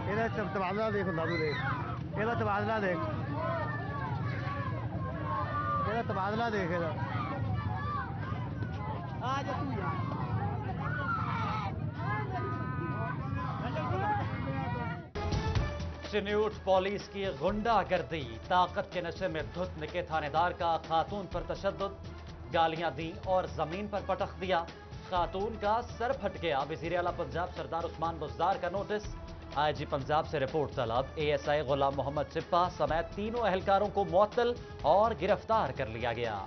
ਇਹਦਾ ਤਬਾਦਲਾ ਦੇਖ ਹੁੰਦਾ ਤੂੰ ਦੇਖ ਇਹਦਾ ਤਬਾਦਲਾ ਦੇਖ ਇਹਦਾ ਤਬਾਦਲਾ ਦੇਖ ਇਹਦਾ ਆ ਜਾ ਤੂੰ ਯਾਰ चिन्यूट पुलिस की गुंडागर्दी, ताकत के नशे में धुत निके थानेदार का खातून पर तशद्दुद, गालियां दी और जमीन पर पटक दिया। खातून का सर फट गया। वजीर आला पंजाब सरदार उस्मान बुज़दार का नोटिस। आईजी पंजाब से रिपोर्ट तलब। एएसआई गुलाम मोहम्मद चिप्पा समेत तीनों एहलकारों को मुअत्तल और गिरफ्तार कर लिया गया।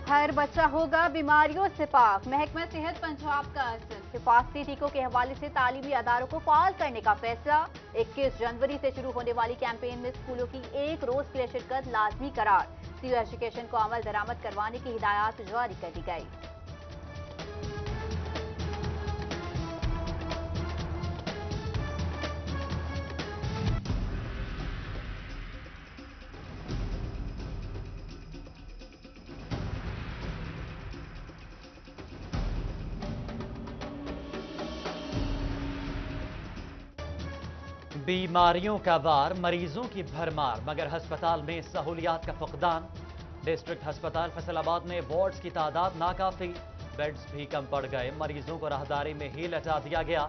हर बच्चा होगा बीमारियों से पाक, महकमा सेहत पंजाब का असर। हिफाजती टीकों के हवाले से तालीमी अदारों को फाल करने का फैसला। 21 जनवरी से शुरू होने वाली कैंपेन में स्कूलों की एक रोज के लिए शिरकत लाजमी करार। सीओ एजुकेशन को अमल दरामद करवाने की हिदायत जारी कर दी गई। बीमारियों का वार, मरीजों की भरमार, मगर अस्पताल में सहूलियात का फुकदान। डिस्ट्रिक्ट अस्पताल फैसलाबाद में वार्ड्स की तादाद नाकाफी, बेड्स भी कम पड़ गए। मरीजों को राहदारी में ही लटा दिया गया।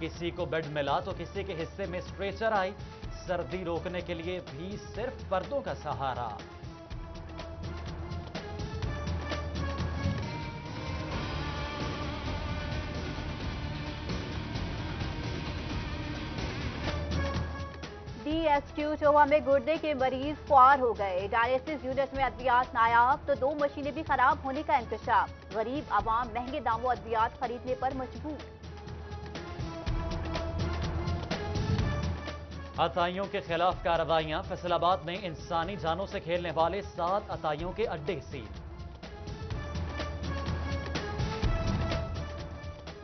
किसी को बेड मिला तो किसी के हिस्से में स्ट्रेचर आई। सर्दी रोकने के लिए भी सिर्फ पर्दों का सहारा। DSQ चोवा में गुर्दे के मरीज ख्वार हो गए। डायलिसिस यूनिट में अद्वियात नायाब तो 2 मशीनें भी खराब होने का इंकशाफ। गरीब आवाम महंगे दामों अद्वियात खरीदने पर मजबूर। अताइयों के खिलाफ कार्रवाइयां। फैसलाबाद में इंसानी जानों से खेलने वाले 7 अताइयों के अड्डे सील।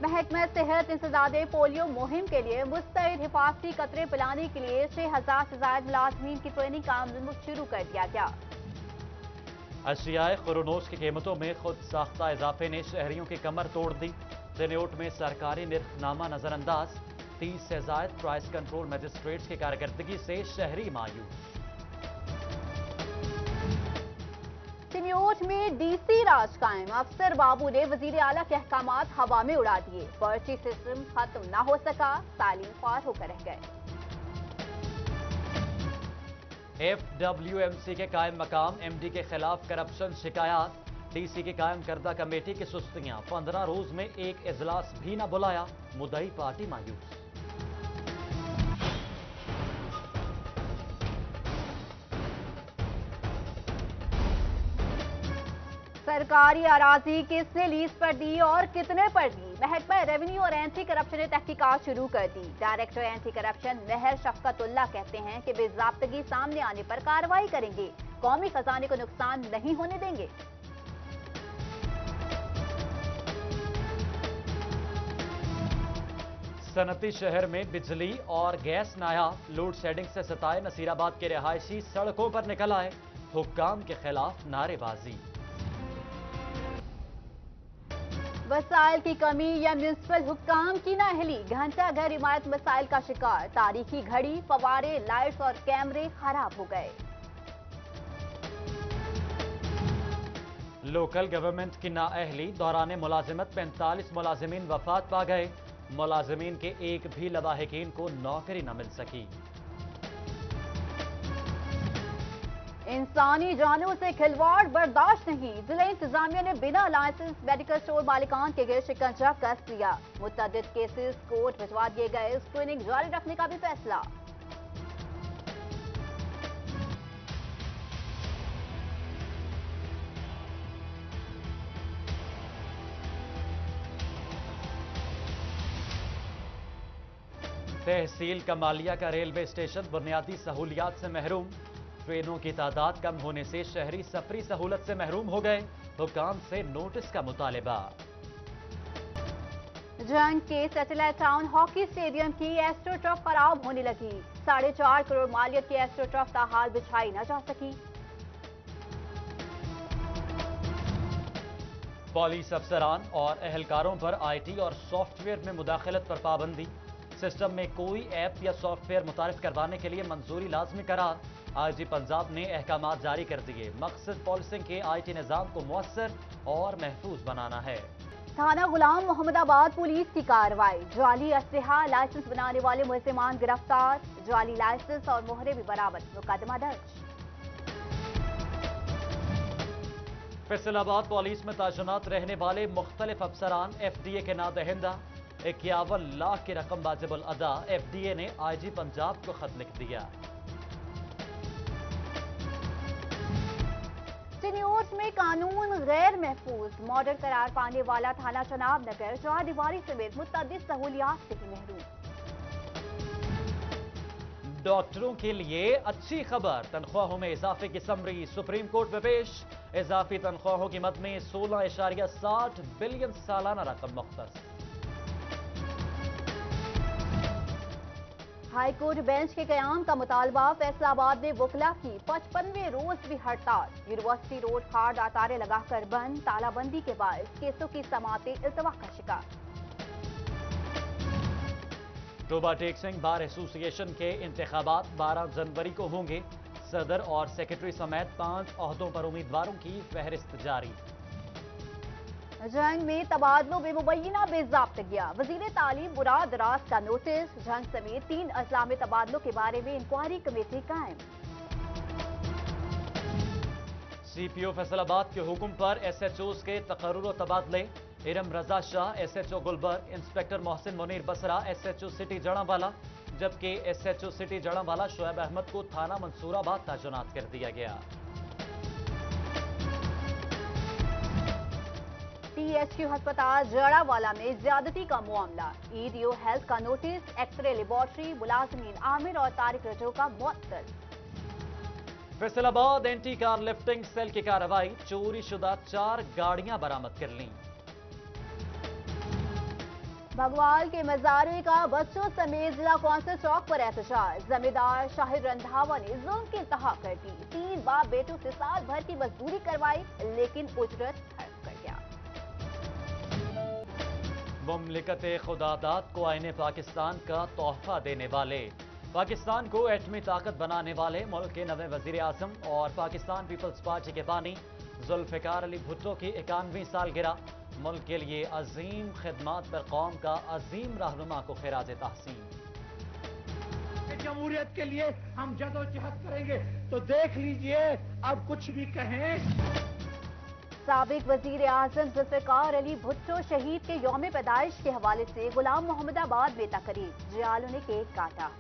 महकमा सेहत इंसदादे पोलियो मुहिम के लिए मुस्तैद हिफाजती कतरे पिलाने के लिए 6000 से ज्यादा मुलाजमीन की ट्रेनिंग का अमल शुरू कर दिया गया। अशियाए खुरोनोश की कीमतों में खुद साख्ता इजाफे ने शहरियों की कमर तोड़ दी। चिन्यूट में सरकारी निर्खनामा नजरअंदाज। 30 से ज्यादा प्राइस कंट्रोल मजिस्ट्रेट्स की कारकर्दगी से शहरी मायूस। चिन्यूट में DC राज कायम। अफसर बाबू ने वजीर आला के अहकामात हवा में उड़ा दिए। पर्ची सिस्टम खत्म ना हो सका, तालीम ख्वार होकर रह गए। FWMC के कायम मकाम MD के खिलाफ करप्शन शिकायत। DC की कायम करदा कमेटी की सुस्तियां। 15 रोज में एक इजलास भी न बुलाया। मुद्दई पार्टी मायूस। सरकारी अराजी किसने लीज पर दी और कितने पर दी? महकमा रेवेन्यू और एंटी करप्शन ने तहकीकात शुरू कर दी। डायरेक्टर एंटी करप्शन महर शफकतुल्ला कहते हैं कि बेज़ाब्तगी सामने आने पर कार्रवाई करेंगे। कौमी खजाने को नुकसान नहीं होने देंगे। सनती शहर में बिजली और गैस नायाब। लोड शेडिंग से सताए नसीराबाद के रिहायशी सड़कों पर निकल आए। हुक्काम के खिलाफ नारेबाजी। वसाइल की कमी या म्यूनिसिपल हुक्काम की नाअहली। घंटा घर इमारत मसाइल का शिकार। तारीखी घड़ी, फवारे, लाइट्स और कैमरे खराब हो गए। लोकल गवर्नमेंट की नाअहली। दौरान मुलाजिमत 45 मुलाजिमीन वफात पा गए। मुलाजिमीन के एक भी लवाहिकीन को नौकरी न मिल सकी। इंसानी जानों से खिलवाड़ बर्दाश्त नहीं। जिला इंतजामिया ने बिना लाइसेंस मेडिकल स्टोर मालिकान के गिरफ्त शिकंजा कस लिया। मुतअद्दिद केसेस कोर्ट भिजवा दिए गए। स्क्रीनिंग जारी रखने का भी फैसला। तहसील कमालिया का रेलवे स्टेशन बुनियादी सहूलियात से महरूम। ट्रेनों की तादाद कम होने से शहरी सफरी सहूलत से महरूम हो गए। हुकाम से नोटिस का मुतालिबा। जंग के सैटेलाइट टाउन हॉकी स्टेडियम की एस्ट्रोटर्फ खराब होने लगी। 4.5 करोड़ मालियत की एस्ट्रोटर्फ ताहाल बिछाई न जा सकी। पुलिस अफसरान और एहलकारों पर आईटी और सॉफ्टवेयर में मुदाखलत पर पाबंदी। सिस्टम में कोई ऐप या सॉफ्टवेयर मुतारिफ करवाने के लिए मंजूरी लाजमी करार। आईजी पंजाब ने अहकाम जारी कर दिए। मकसद पॉलिसिंग के आईटी निज़ाम को मुअस्सर और महफूज बनाना है। थाना गुलाम मोहम्मदाबाद पुलिस की कार्रवाई। जाली असलहा लाइसेंस बनाने वाले मुलजिमान गिरफ्तार। जाली लाइसेंस और मोहरे भी बरामद। मुकदमा दर्ज। फैसलाबाद पुलिस में तैनात रहने वाले मुख्तलिफ अफसरान एफडीए के नादहिंदा। 51 लाख की रकम वाजिबुल अदा। एफडीए ने आईजी पंजाब को खत लिख दिया। चिन्योट में कानून गैर महफूज। मॉडल करार पाने वाला थाना चनाब नगर चार दीवारी समेत मुतअद्दिद सहूलियात से ही महरूम। डॉक्टरों के लिए अच्छी खबर। तनख्वाहों में इजाफे की समरी सुप्रीम कोर्ट में पेश। इजाफी तनख्वाहों की मद में 16.60 बिलियन सालाना रकम मुख्तस। हाई कोर्ट बेंच के कयाम का मुतालबा। फैसलाबाद में वकला की 55वें रोज भी हड़ताल। यूनिवर्सिटी रोड हार्ड अतारे लगाकर बंद। तालाबंदी के बाद केसों की समातें इल्तवा का शिकार। टोबा टेक सिंह बार एसोसिएशन के इंतखाबात 12 जनवरी को होंगे। सदर और सेक्रेटरी समेत 5 ओहदों पर उम्मीदवारों की फहरिस्त जारी। जंग में तबादलों में मुबैना बेज़ाब्तगियां। वजीर तालीम बुरा दराज का नोटिस। जंग समेत 3 अजला में तबादलों के बारे में इंक्वायरी कमेटी कायम। सीपीओ फैसलाबाद के हुक्म पर एसएचओज के तकर्रुर तबादले। Iram Raza Shah SHO Gulberg, inspector Mohsin Munir Basra SHO city Jaranwala, जबकि एसएचओ सिटी जड़ावाला शोएब अहमद को थाना मंसूराबाद तैनात कर दिया गया। टीएचक्यू अस्पताल जड़ावाला में ज्यादती का मामला। ईडीओ हेल्थ का नोटिस। एक्सरे लेबोरेटरी मुलाजमीन आमिर और तारिक रजो का मुअत्तल। Faisalabad anti car lifting cell की कार्रवाई। चोरी शुदा 4 गाड़ियां बरामद कर लीं। भगवाल के मजारे का बच्चों समेत जिला कौंसिल चौक पर एहतजाज। जमींदार शाहिद रंधावा ने जुल्म की इंतहा कर दी। 3 बाप बेटों से साल भर की मजदूरी करवाई, लेकिन उजरत हड़प कर गया। मुमलिकत खुदादाद को आईने पाकिस्तान का तोहफा देने वाले, पाकिस्तान को एटमी ताकत बनाने वाले मुल्क के नवे वजीर आजम और पाकिस्तान पीपल्स पार्टी के बानी जुल्फिकार अली भुट्टो की 91वीं सालगिरह। मुल्क के लिए अजीम खिदमात पर कौम का अजीम रहनुमा को खिराज तहसीन। जमहूरियत के लिए हम जदोजहद करेंगे, तो देख लीजिए अब कुछ भी कहें। साबिक वजीर आजम जुल्फिकार अली भुट्टो शहीद के यौम पैदाइश के हवाले से गुलाम मोहम्मदाबाद में तकरीर। जियालों ने केक काटा।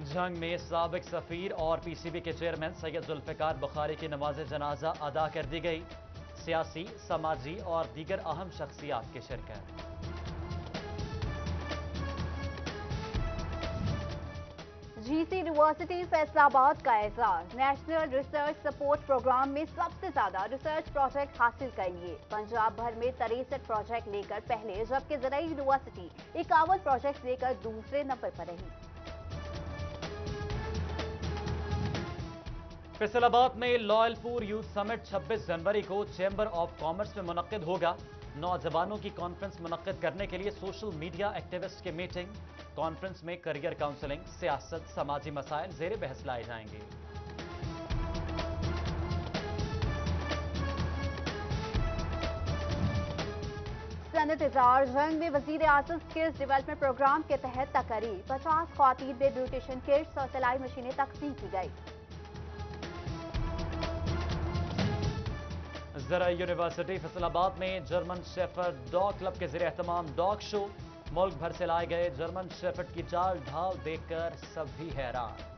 जंग में साबिक सफीर और पीसीबी के चेयरमैन सैयद जुल्फिकार बुखारी की नमाज जनाजा अदा कर दी गई। सियासी, समाजी और दीगर अहम शख्सियात की शिरकत। जीसी यूनिवर्सिटी फैसलाबाद का एजाज। नेशनल रिसर्च सपोर्ट प्रोग्राम में सबसे ज्यादा रिसर्च प्रोजेक्ट हासिल कर लिए। पंजाब भर में 63 प्रोजेक्ट लेकर पहले, जबकि ज़राई यूनिवर्सिटी 51 प्रोजेक्ट लेकर दूसरे नंबर पर रही। फैसलाबाद में लॉयलपुर यूथ समिट 26 जनवरी को चैम्बर ऑफ कॉमर्स में मुनक्किद होगा। नौजवानों की कॉन्फ्रेंस मुनक्किद करने के लिए सोशल मीडिया एक्टिविस्ट की मीटिंग। कॉन्फ्रेंस में करियर काउंसलिंग, सियासत, समाजी मसाइल जेर बहस लाए जाएंगे। सनत इजार जंग में वजीर आजम स्किल्स डेवलपमेंट प्रोग्राम के तहत तकरीर। 50 ख्वातीन में ब्यूटिशियन किट्स और सिलाई मशीनें तकसीम की गई। ज़राई यूनिवर्सिटी फैसलाबाद में जर्मन शेफर्ड डॉग क्लब के ज़रिए एहतमाम डॉग शो। मुल्क भर से लाए गए जर्मन शेफर्ड की चाल ढाल देखकर सभी हैरान।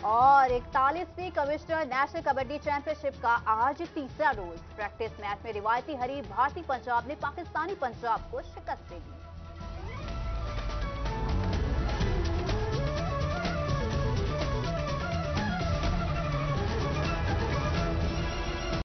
और 41वीं कमिश्नर नेशनल कबड्डी चैंपियनशिप का आज तीसरा रोज। प्रैक्टिस मैच में रिवायती हरीफ भारतीय पंजाब ने पाकिस्तानी पंजाब को शिकस्त दे दी।